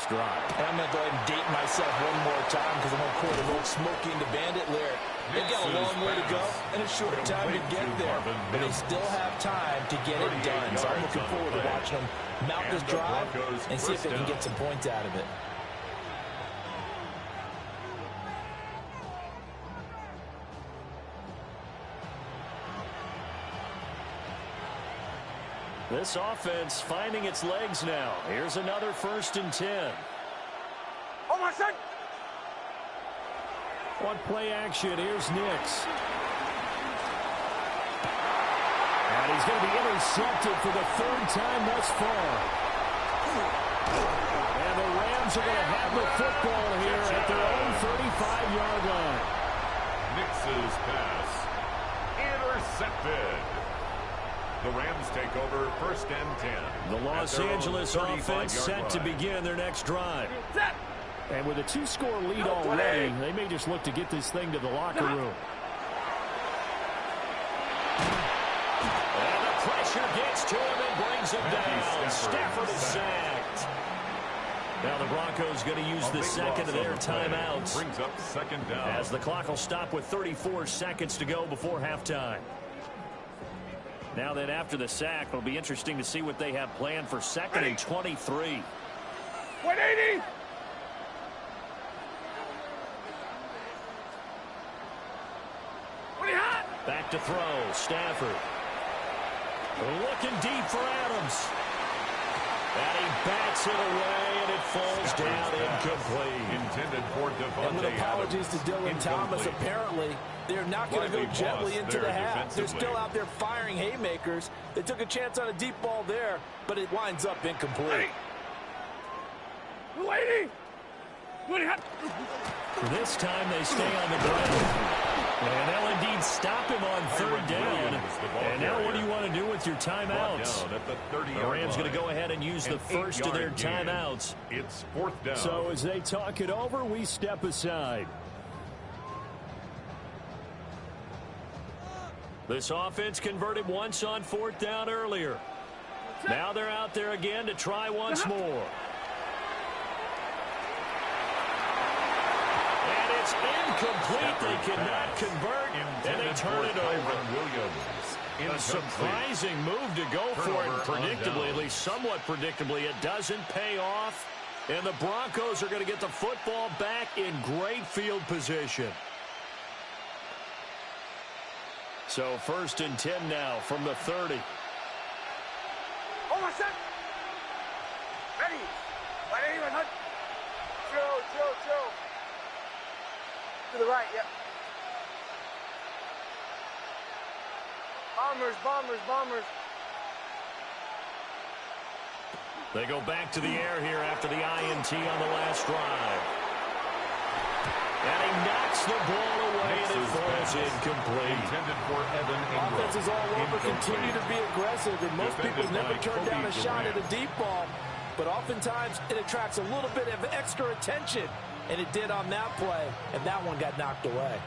this drive. And I'm going to go ahead and date myself one more time because I'm going to quote an old Smokey and the Bandit lyric. They've got a long way to go and a short time to get there, but they still have time to get it done. So I'm looking forward to watching them mount this drive and see if they can get some points out of it. This offense finding its legs now. Here's another 1st and 10. Oh, my son! On play action, here's Nix. And he's going to be intercepted for the 3rd time thus far. And the Rams are going to have the football here at their own 35-yard line. Nix's pass intercepted. The Rams take over 1st and 10. The Los Angeles offense set to begin their next drive. And with a 2-score lead already, they may just look to get this thing to the locker room. And the pressure gets to him and brings him down. Stafford is sacked. Now the Broncos going to use the second of their timeouts. Brings up 2nd down. As the clock will stop with 34 seconds to go before halftime. Now then, after the sack, it'll be interesting to see what they have planned for 2nd and 23. 180! Back to throw. Stafford. Looking deep for Adams. And he bats it away, and it falls down incomplete. Intended for Devontae And with apologies Adams. to Dylan Thomas, apparently they're not going to go gently into the half. They're still out there firing haymakers. They took a chance on a deep ball there, but it winds up incomplete. Lady! This time they stay on the ground. And they'll indeed stop him on 3rd down. And now what do you want to do with your timeouts? The Rams going to go ahead and use the first of their timeouts. It's 4th down. So as they talk it over, we step aside. This offense converted once on 4th down earlier. Now they're out there again to try once more. And it's incomplete. They cannot convert, and they turn it over. A surprising move to go for it. Predictably, at least somewhat predictably, it doesn't pay off. And the Broncos are going to get the football back in great field position. So 1st and 10 now from the 30. Oh, my son! Ready! Chill. To the right, yep. Bombers. They go back to the air here after the INT on the last drive. And he knocks the ball away, and it falls incomplete. Intended for Evan Ingram. Offenses all over continue to be aggressive, and most people never turn down a shot at a deep ball. But oftentimes, it attracts a little bit of extra attention, and it did on that play, and that one got knocked away.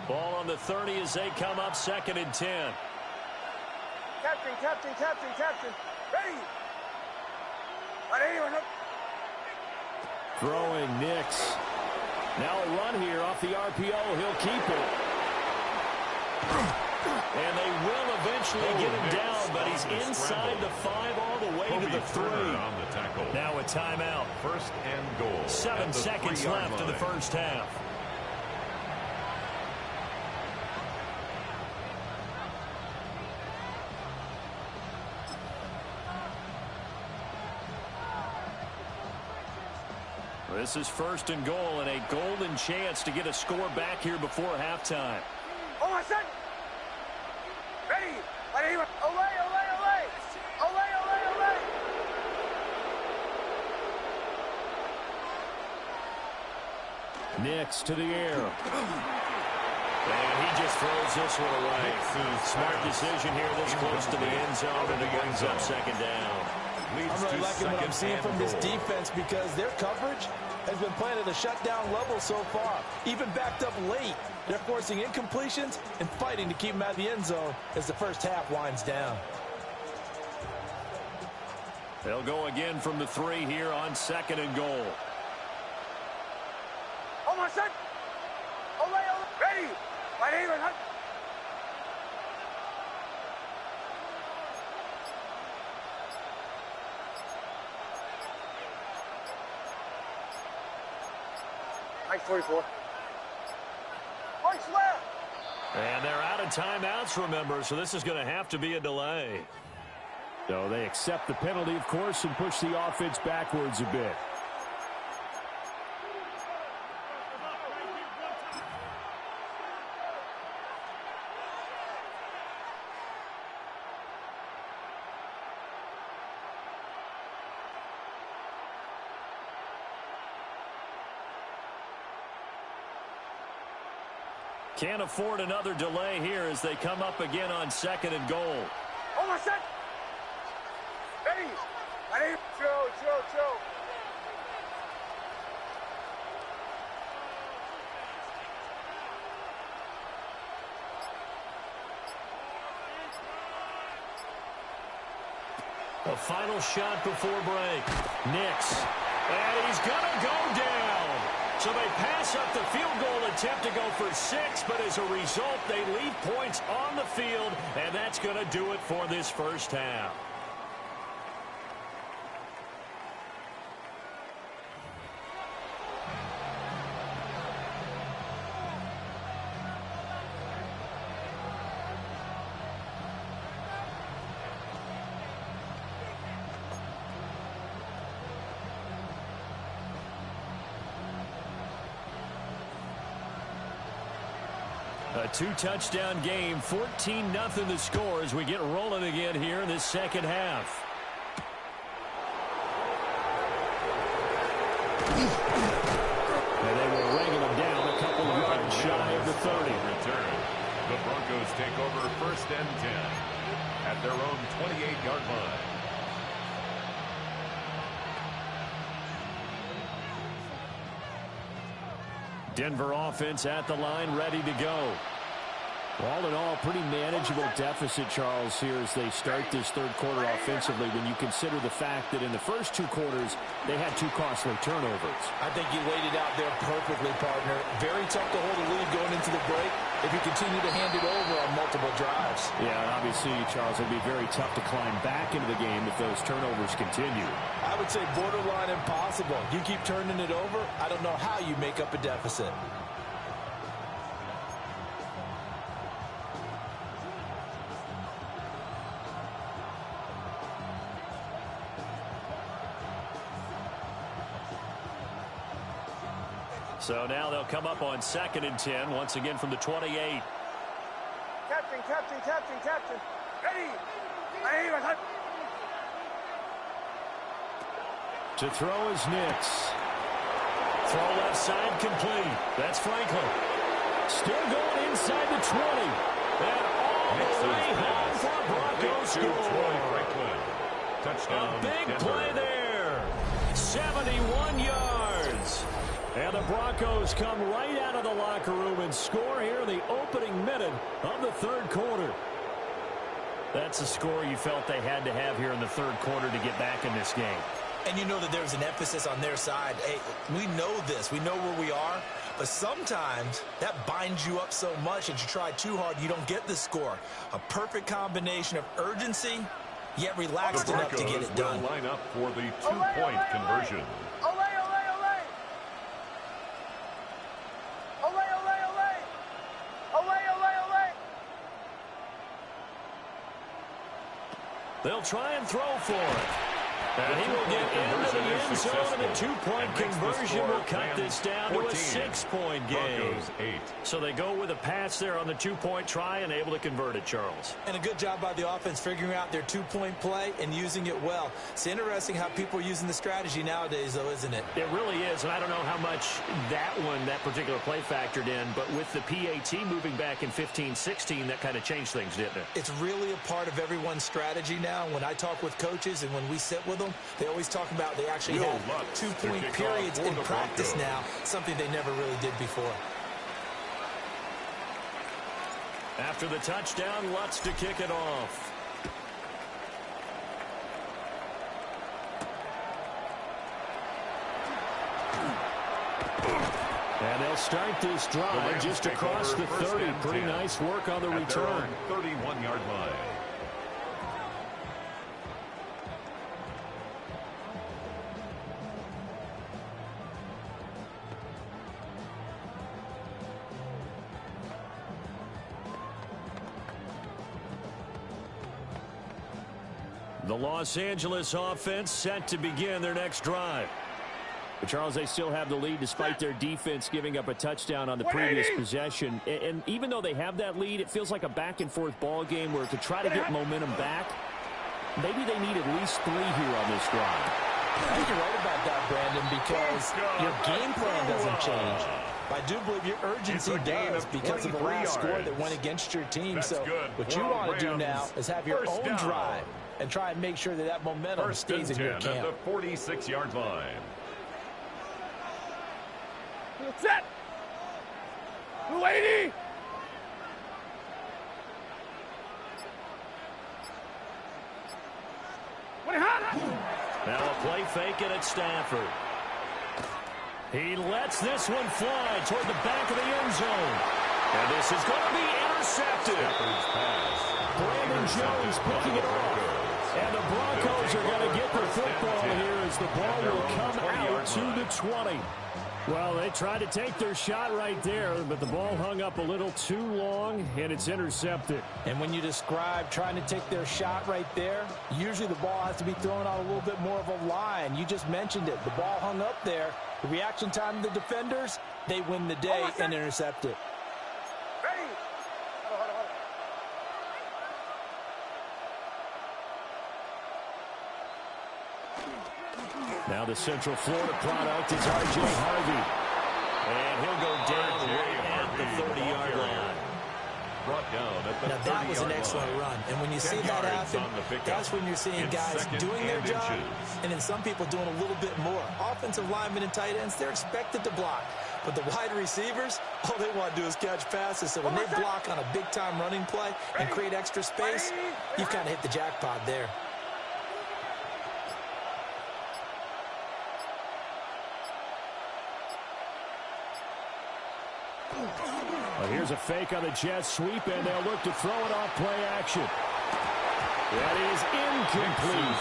Ball on the 30 as they come up 2nd and 10. Captain. Ready! Throwing Nix. Now a run here off the RPO. He'll keep it. And they will eventually get him down, but he's inside the 5 all the way to the 3. Now a timeout. 1st and goal. 7 seconds left in the first half. This is 1st and goal and a golden chance to get a score back here before halftime. Oh, my son! Ready! Olay! Nix to the air. And he just throws this one away. Smart decision here this close to the end zone, and it brings up 2nd down. I'm really liking what I'm seeing from this defense because their coverage has been playing at a shutdown level so far. Even backed up late, they're forcing incompletions and fighting to keep them out of the end zone as the first half winds down. They'll go again from the 3 here on 2nd and goal. Almost set. Ole, ready. Right here, right. Nice 44. Right left. And they're out of timeouts, remember, so this is going to have to be a delay. So they accept the penalty, of course, and push the offense backwards a bit. Can't afford another delay here as they come up again on 2nd and goal. Almost set. Ready. Right here. Chill. A final shot before break. Nix. And he's going to go down. So they pass up the field goal attempt to go for 6, but as a result, they leave points on the field, and that's going to do it for this first half. A 2-touchdown game, 14-0 the score as we get rolling again here in this second half. And they were ringing them down a couple of yards shy of the 30. Return. The Broncos take over 1st and 10 at their own 28-yard line. Denver offense at the line, ready to go. All in all, pretty manageable deficit, Charles, here as they start this third quarter offensively when you consider the fact that in the first 2 quarters, they had 2 costly turnovers. I think you laid it out there perfectly, partner. Very tough to hold a lead going into the break if you continue to hand it over on multiple drives. Yeah, and obviously, Charles, it'll be very tough to climb back into the game if those turnovers continue. I would say borderline impossible. You keep turning it over, I don't know how you make up a deficit. So now they'll come up on 2nd and 10, once again from the 28. Captain. Ready. Right here, right. To throw is Nix. Throw left side complete. That's Franklin. Still going inside the 20. And all the way home for Broncos score. Touchdown. A big Denver. play there. 71 yards. And the Broncos come right out of the locker room and score here in the opening minute of the third quarter. That's a score you felt they had to have here in the third quarter to get back in this game. And you know that there's an emphasis on their side. Hey, we know this. We know where we are. But sometimes that binds you up so much that you try too hard, you don't get the score. A perfect combination of urgency, yet relaxed enough to get it done. Will line up for the 2-point conversion. They'll try and throw for it. And he will get into the end zone, and the 2-point conversion will cut this down to a 6-point game. So they go with a pass there on the 2-point try and able to convert it, Charles. And a good job by the offense figuring out their 2-point play and using it well. It's interesting how people are using the strategy nowadays, though, isn't it? It really is, and I don't know how much that particular play factored in, but with the PAT moving back in 15-16, that kind of changed things, didn't it? It's really a part of everyone's strategy now. When I talk with coaches and when we sit with them, they always talk about they actually have 2-point periods in practice now, something they never really did before. After the touchdown, Lutz to kick it off. And they'll start this drive just across the 30. Pretty nice work on the return. 31-yard line. The Los Angeles offense set to begin their next drive. But Charles, they still have the lead despite their defense giving up a touchdown on the previous possession. And even though they have that lead, it feels like a back-and-forth ball game where to try to get momentum back, maybe they need at least 3 here on this drive. I think you're right about that, Brandon, because your game plan doesn't change. I do believe your urgency does because of the last score that went against your team. So what you want to do now is have your own drive and try and make sure that that momentum stays in your camp. At the 46-yard line. Set. 280. Now a play fake and it's Stafford. He lets this one fly toward the back of the end zone. And this is going to be intercepted. Brandon Jones picking it off. And the Broncos are going to get the football here as the ball will come out to the 20. Well, they tried to take their shot right there, but the ball hung up a little too long, and it's intercepted. And when you describe trying to take their shot right there, usually the ball has to be thrown out a little bit more of a line. You just mentioned it. The ball hung up there. The reaction time of the defenders, they win the day and intercept it. Now the Central Florida product is R.J. Harvey. And he'll go down right at the 30-yard line. Brought down at the 30-yard line. Now that was an excellent run. And when you see that happen, that's when you're seeing guys doing their job and then some people doing a little bit more. Offensive linemen and tight ends, they're expected to block. But the wide receivers, all they want to do is catch passes. So when they block on a big-time running play and create extra space, you kind of hit the jackpot there. Well, here's a fake on the jet sweep, and they'll look to throw it off play action. That is incomplete.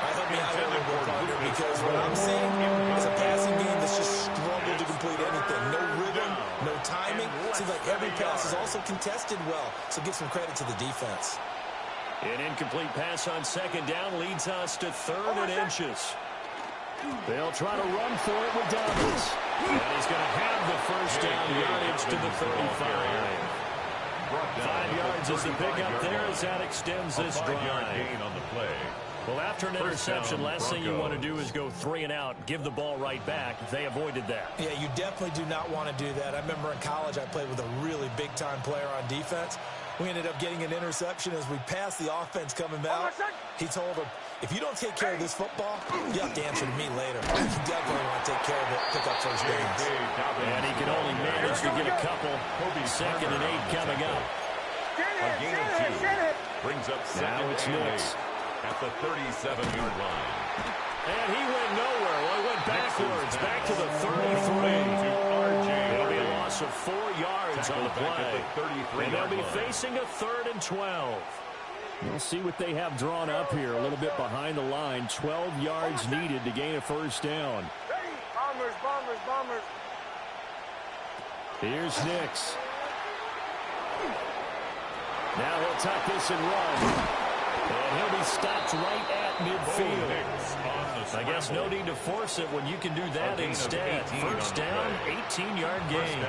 I hope me out a little bit longer because what I'm seeing is a passing game that's just struggled to complete anything. No rhythm, no timing. Seems like every pass is also contested well, so give some credit to the defense. An incomplete pass on second down leads us to 3rd and inches. They'll try to run for it with Dobbins. And he's going to have the first down yardage to the 35. 5 yards is the pickup there as that extends this drive. Gain on the play. Well, after an interception, last thing you want to do is go 3 and out, give the ball right back. They avoided that. Yeah, you definitely do not want to do that. I remember in college I played with a really big-time player on defense. We ended up getting an interception as we passed the offense coming out. He told him, if you don't take care of this football, you have to answer to me later. You definitely want to take care of it, pick up first downs. And he can only manage to get a couple. 2nd and 8 coming up. A gain of 2 brings up 2nd and 8 at the 37-yard line. And he went nowhere. Well, he went backwards, back to the 33. It'll be a loss of 4 yards on the play. And they'll be facing a 3rd and 12. We'll see what they have drawn up here. A little bit behind the line. 12 yards needed to gain a first down. Bombers. Here's Nix. Now he'll tuck this and run. And he'll be stopped right at midfield. I guess no need to force it when you can do that instead. First down, 18-yard gain.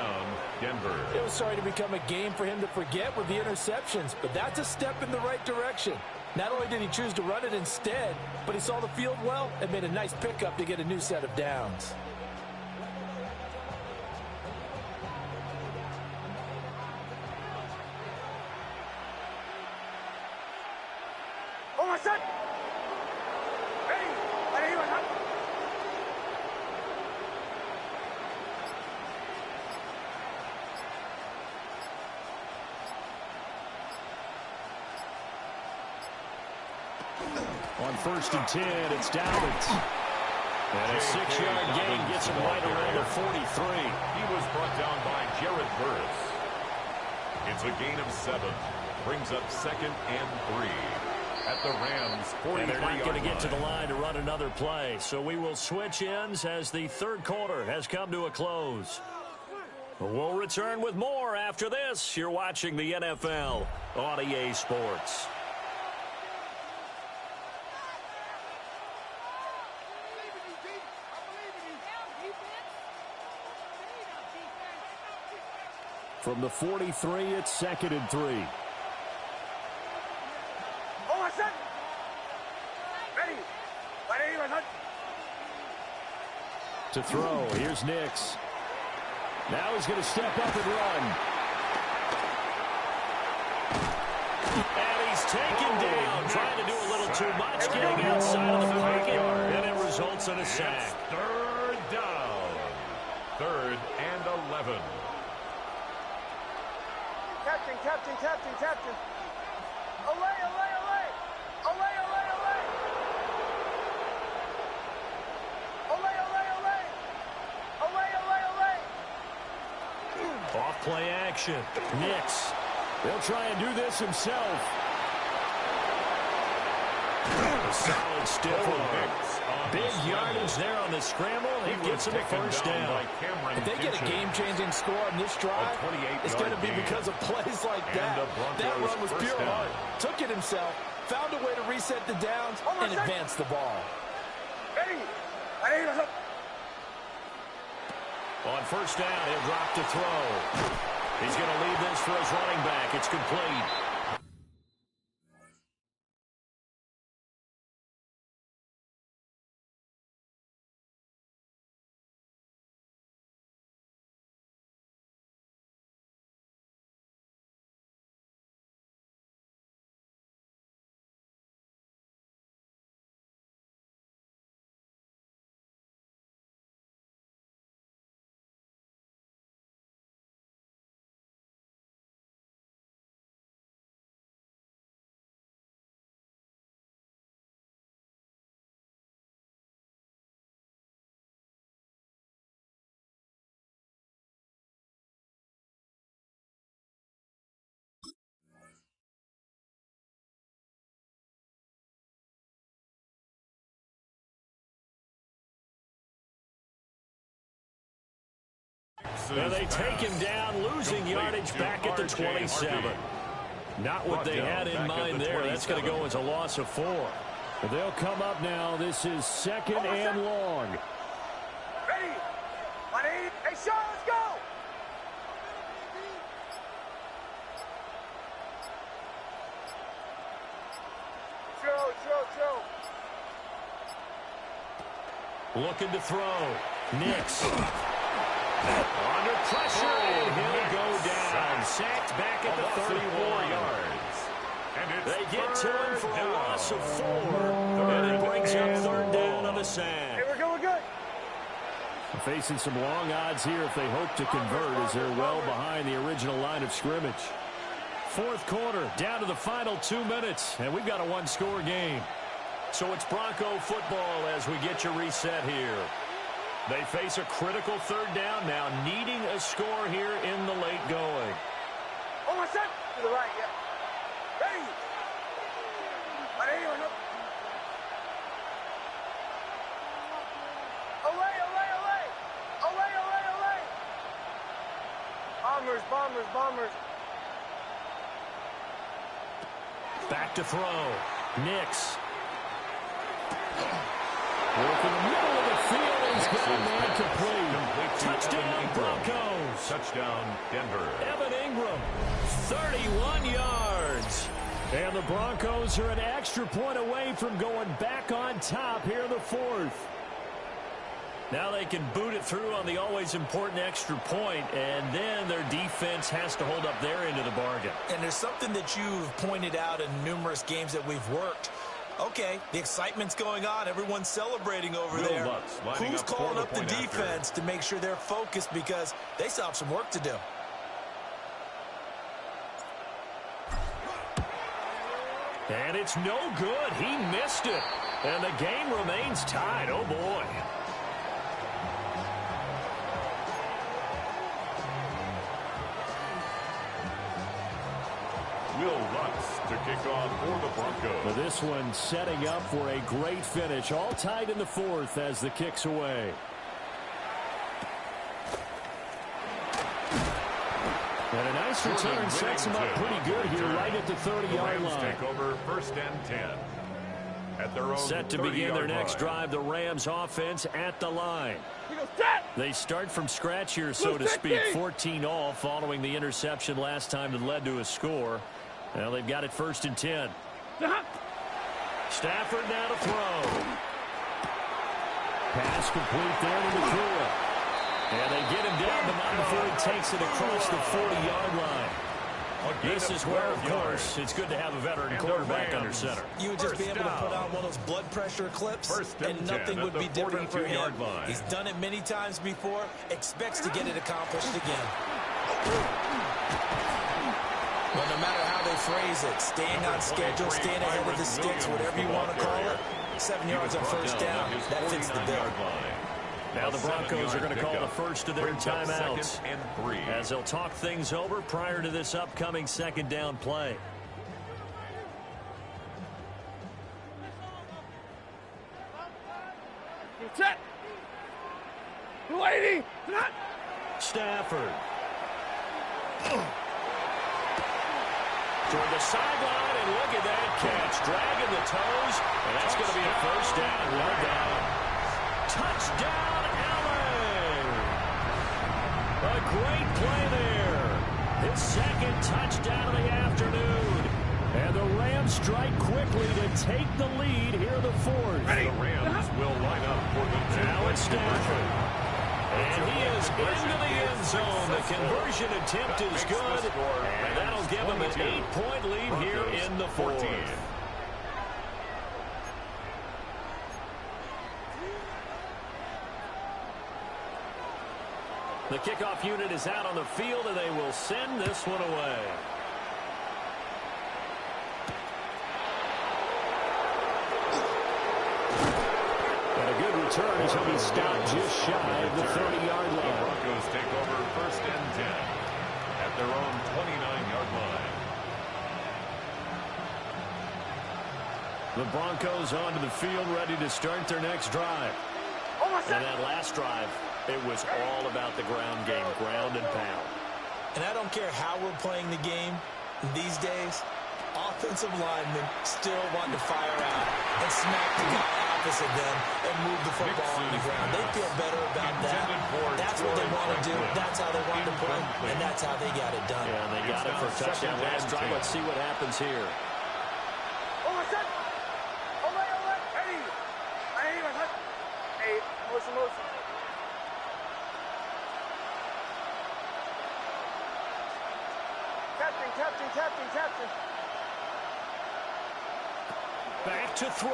Denver. It was starting to become a game for him to forget with the interceptions, but that's a step in the right direction. Not only did he choose to run it instead, but he saw the field well and made a nice pickup to get a new set of downs. On 1st and 10, it's Dobbins. And a 6-yard gain gets him right around the 43. He was brought down by Jared Burris. It's a gain of 7. Brings up 2nd and 3 at the Rams' 43-yard line. And they're not going to get to the line to run another play. So we will switch ends as the third quarter has come to a close. We'll return with more after this. You're watching the NFL on EA Sports. From the 43, it's 2nd and 3. To throw, here's Nix. Now he's going to step up and run. And he's taken down, trying to do a little too much, getting outside of the pocket, and it results in a sack. Third down. 3rd and 11. Captain. Away. Off play action. Nix. They'll try and do this himself. A solid stiff arm. Big yardage there on the scramble. He gets him a first down. If they get a game-changing score on this drive, it's going to be because of plays like that. That run was pure heart. Took it himself, found a way to reset the downs, and advance the ball. On first down, he'll drop to throw. He's going to leave this for his running back. It's complete. And they take him down, losing yardage back at the 27. Not what they had in mind there. That's going to go as a loss of 4. They'll come up now. This is 2nd and long. Ready? Hey, Sean, let's go! Throw. Looking to throw. Nix. Under pressure, and he'll go down. Sacked back at the 34 yards. And they get to him for a loss of 4. And it brings up 3rd down on a sack. Hey, we're going good. Facing some long odds here if they hope to convert, as they're well behind the original line of scrimmage. 4th quarter, down to the final 2 minutes, and we've got a 1-score game. So it's Bronco football as we get your reset here. They face a critical 3rd down now, needing a score here in the late going. Set. To the right, yeah. Ready. Away. Bombers. Back to throw. Nix. Work in the middle of the field. He's got a man complete. Touchdown, Broncos. Touchdown, Denver. Evan Ingram, 31 yards. And the Broncos are an extra point away from going back on top here in the 4th. Now they can boot it through on the always important extra point, and then their defense has to hold up their end of the bargain. And there's something that you've pointed out in numerous games that we've worked. Okay, the excitement's going on. Everyone's celebrating over there. Who's calling up the defense to make sure they're focused, because they still have some work to do? And it's no good. He missed it. And the game remains tied. Oh, boy. Will Lutz to kick off for the Broncos. Well, this one setting up for a great finish. All tied in the fourth as the kick's away. And a nice return sets him up pretty good here right at the 30-yard line. Take over 1st and 10. At their own Set to begin their next drive, the Rams offense at the line. They start from scratch here, so to speak. 14 all following the interception last time that led to a score. Well, they've got it 1st and 10. Stafford now to throw. Pass complete there to McCool. And they get him down the line before he takes it across the 40-yard line. This is where, of course, it's good to have a veteran quarterback under center. You would just be able to put on one of those blood pressure clips, and nothing would be different for him. He's done it many times before, expects to get it accomplished again. But no matter how they phrase it, staying on schedule, staying ahead of the sticks, whatever you want to call it, 7 yards on 1st down, that fits the bill. Now the Broncos are going to call the first of their timeouts as they'll talk things over prior to this upcoming 2nd down play. Set. 280. Stafford. Toward the sideline, and look at that catch. Dragging the toes, and that's going to be a 1st down. Well done. Touchdown, LA! A great play there. His 2nd touchdown of the afternoon. And the Rams strike quickly to take the lead here in the 4th. The Rams will line up for the now it's Stafford. And he is into the end zone. The conversion attempt is good. And that'll give him an 8-point lead here in the 4th. The kickoff unit is out on the field, and they will send this one away. And a good return as he'll be stopped just shy of the 30-yard line. The Broncos take over 1st and 10 at their own 29-yard line. The Broncos onto the field, ready to start their next drive. And that last drive, it was all about the ground game, ground and pound. And I don't care how we're playing the game these days, offensive linemen still want to fire out and smack the guy opposite them and move the football on the ground. They feel better about that. That's what they want to do. That's how they want to play, and that's how they got it done. Yeah, they got it for a touchdown last drive. Let's see what happens here. Captain. Back to throw.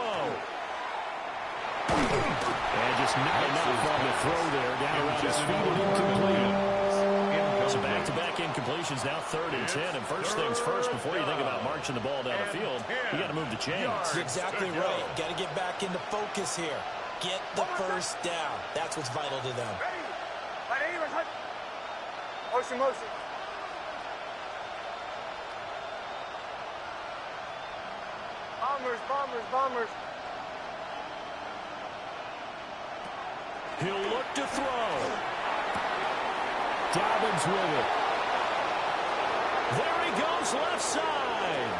And just not enough on the throw there. Down around his feet and incomplete. So back-to-back incompletions, now 3rd and 10. And first things first, before you think about marching the ball down the field, you got to move the chains. You're exactly right. Got to get back into focus here. Get the 1st down. That's what's vital to them. Motion. Bombers. He'll look to throw. Dobbins with it. There he goes, left side.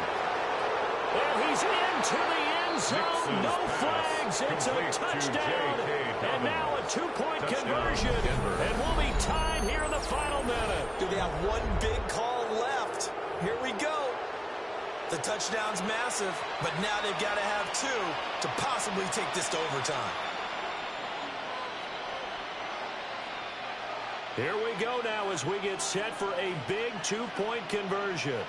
And he's into the end zone. No flags. It's a touchdown. And now a 2-point conversion. And we'll be tied here in the final minute. Do they have one big call left? Here we go. The touchdown's massive, but now they've got to have 2 to possibly take this to overtime. Here we go now as we get set for a big 2-point conversion.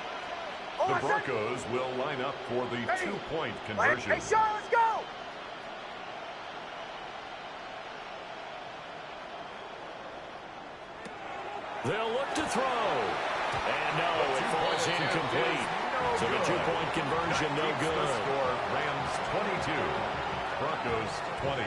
The Broncos will line up for the 2-point conversion. Hey, Sean, let's go! They'll look to throw. And no, it falls incomplete. So the two-point conversion, no good. The score, Rams 22, Broncos 20.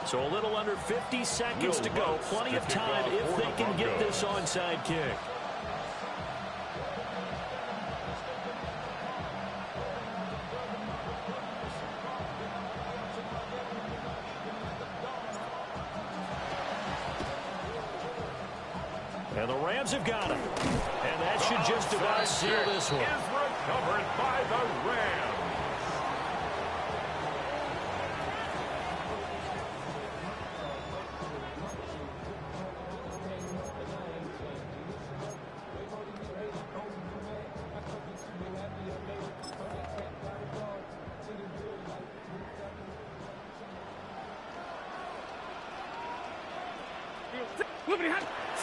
So a little under 50 seconds to go. Plenty of time if they can get this onside kick. And the Rams have got it. And that should just about seal this one. Is recovered by the Rams.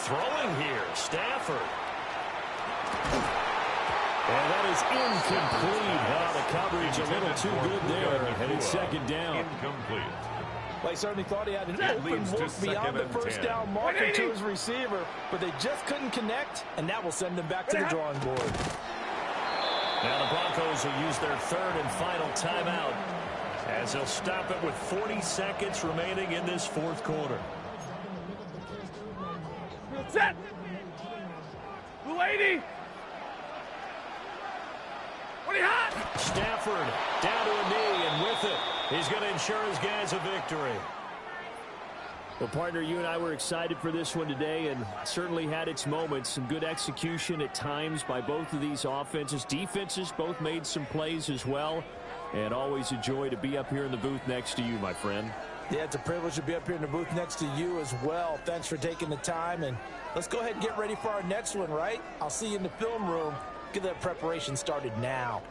Throwing here, Stafford. And that is incomplete. The coverage a little too good there. And it's second down. Incomplete. Well, he certainly thought he had an open look beyond the first down marker to his receiver, but they just couldn't connect, and that will send them back to the drawing board. Now the Broncos will use their third and final timeout as they'll stop it with 40 seconds remaining in this fourth quarter. Set. Blue 80. What are you hot? Stafford down to a knee, and with it, he's going to ensure his guys a victory. Well, partner, you and I were excited for this one today, and certainly had its moments. Some good execution at times by both of these offenses. Defenses both made some plays as well, and always a joy to be up here in the booth next to you, my friend. Yeah, it's a privilege to be up here in the booth next to you as well. Thanks for taking the time, and let's go ahead and get ready for our next one, right? I'll see you in the film room. Get that preparation started now.